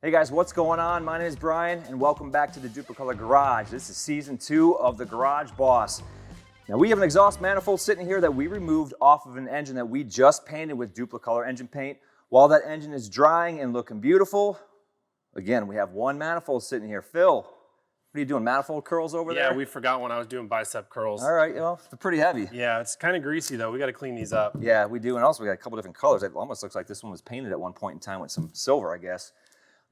Hey guys, what's going on? My name is Brian and welcome back to the Dupli-Color Garage. This is season 2 of the Garage Boss. Now we have an exhaust manifold sitting here that we removed off of an engine that we just painted with Dupli-Color engine paint. While that engine is drying and looking beautiful, again, we have one manifold sitting here. Phil, what are you doing, manifold curls over there? Yeah, we forgot when I was doing bicep curls. All right, they're pretty heavy. Yeah, it's kind of greasy though. We got to clean these up. Yeah, we do, and also we got a couple different colors. It almost looks like this one was painted at one point in time with some silver, I guess.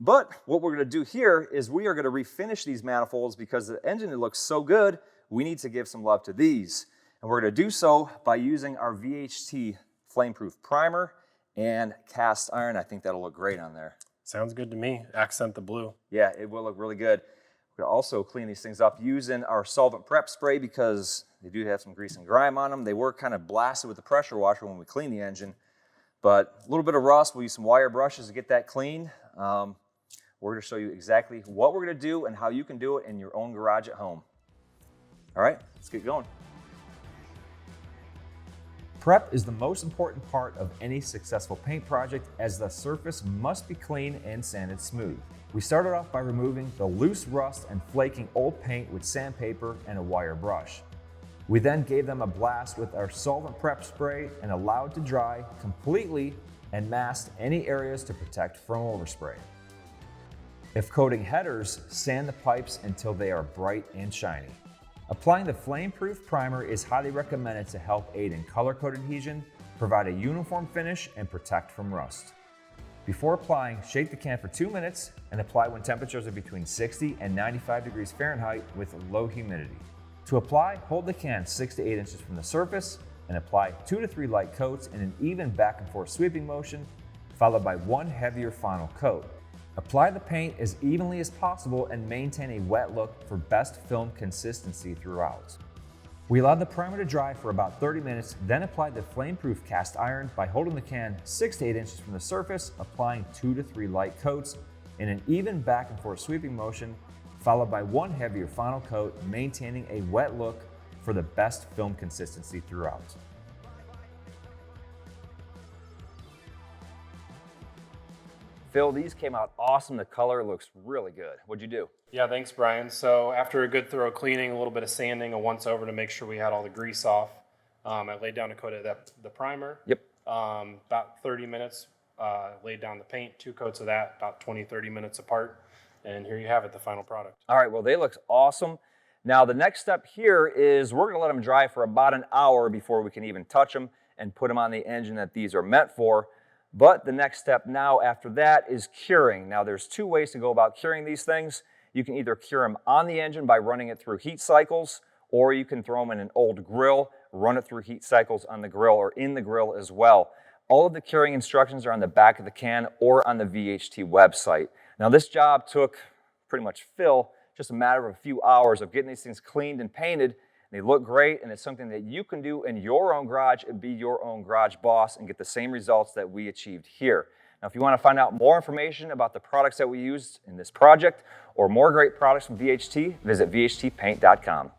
But what we're going to do here is we are going to refinish these manifolds because the engine looks so good, we need to give some love to these. And we're going to do so by using our VHT Flameproof primer and cast iron. I think that'll look great on there. Sounds good to me. Accent the blue. Yeah, it will look really good. We're going to also clean these things up using our solvent prep spray because they do have some grease and grime on them. They were kind of blasted with the pressure washer when we cleaned the engine. But a little bit of rust, we'll use some wire brushes to get that clean. We're going to show you exactly what we're going to do and how you can do it in your own garage at home. All right, let's get going. Prep is the most important part of any successful paint project as the surface must be clean and sanded smooth. We started off by removing the loose rust and flaking old paint with sandpaper and a wire brush. We then gave them a blast with our solvent prep spray and allowed to dry completely and masked any areas to protect from overspray. If coating headers, sand the pipes until they are bright and shiny. Applying the Flameproof primer is highly recommended to help aid in color coat adhesion, provide a uniform finish, and protect from rust. Before applying, shake the can for 2 minutes and apply when temperatures are between 60 and 95 degrees Fahrenheit with low humidity. To apply, hold the can 6 to 8 inches from the surface and apply 2 to 3 light coats in an even back and forth sweeping motion, followed by one heavier final coat. Apply the paint as evenly as possible and maintain a wet look for best film consistency throughout. We allowed the primer to dry for about 30 minutes, then applied the Flameproof cast iron by holding the can 6 to 8 inches from the surface, applying 2 to 3 light coats in an even back and forth sweeping motion, followed by one heavier final coat, maintaining a wet look for the best film consistency throughout. Phil, these came out awesome. The color looks really good. What'd you do? Yeah, thanks, Brian. So after a good thorough cleaning, a little bit of sanding, a once over to make sure we had all the grease off, I laid down a coat of the primer. Yep. About 30 minutes, laid down the paint, 2 coats of that, about 20, 30 minutes apart. And here you have it, the final product. All right, well, they look awesome. Now, the next step here is we're going to let them dry for about an hour before we can even touch them and put them on the engine that these are meant for. But the next step now after that is curing. Now, there's 2 ways to go about curing these things. You can either cure them on the engine by running it through heat cycles, or you can throw them in an old grill, run it through heat cycles on the grill or in the grill as well. All of the curing instructions are on the back of the can or on the VHT website. Now, this job took pretty much Phil just a matter of a few hours of getting these things cleaned and painted. They look great, and it's something that you can do in your own garage and be your own garage boss and get the same results that we achieved here. Now, if you want to find out more information about the products that we used in this project or more great products from VHT, visit vhtpaint.com.